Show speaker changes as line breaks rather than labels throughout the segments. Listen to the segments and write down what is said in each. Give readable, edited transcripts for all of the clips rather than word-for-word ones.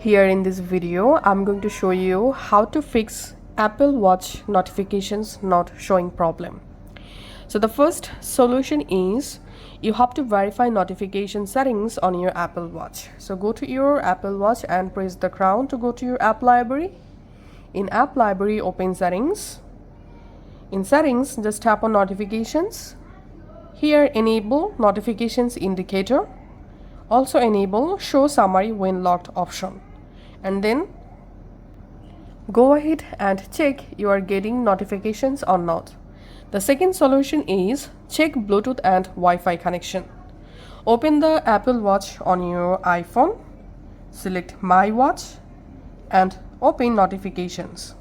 Here in this video, I'm going to show you how to fix Apple Watch notifications not showing problem. So the first solution is you have to verify notification settings on your Apple Watch. So go to your Apple Watch and press the crown to go to your app library. In app library, open settings. In settings, just tap on notifications. Here, enable notifications indicator. Also enable show summary when locked option. And then go ahead and check you are getting notifications or not. The second solution is check Bluetooth and Wi-Fi connection. Open the Apple Watch on your iPhone, select My Watch and open notifications.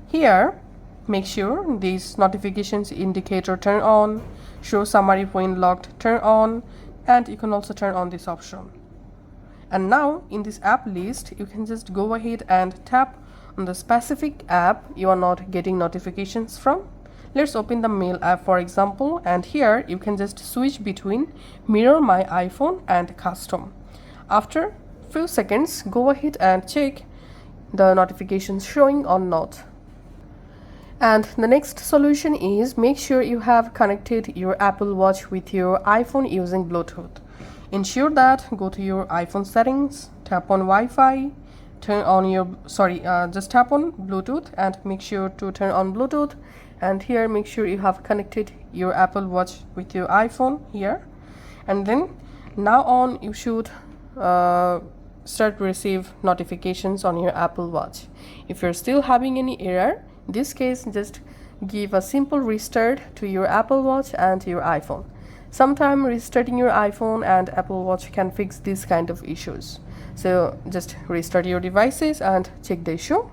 Here, make sure these notifications indicator turn on, show summary when locked turn on, and you can also turn on this option. And now in this app list, you can just go ahead and tap on the specific app you are not getting notifications from. Let's open the Mail app, for example, and here you can just switch between Mirror My iPhone and Custom. After few seconds, go ahead and check the notifications showing or not. And the next solution is make sure you have connected your Apple Watch with your iPhone using Bluetooth. Ensure that go to your iPhone settings, tap on Wi-Fi, turn on your just tap on Bluetooth and make sure to turn on Bluetooth. And here make sure you have connected your Apple Watch with your iPhone here. And then now on you should start to receive notifications on your Apple Watch. If you're still having any error, in this case just give a simple restart to your Apple Watch and your iPhone. Sometime restarting your iPhone and Apple Watch can fix these kind of issues. So just restart your devices and check the issue.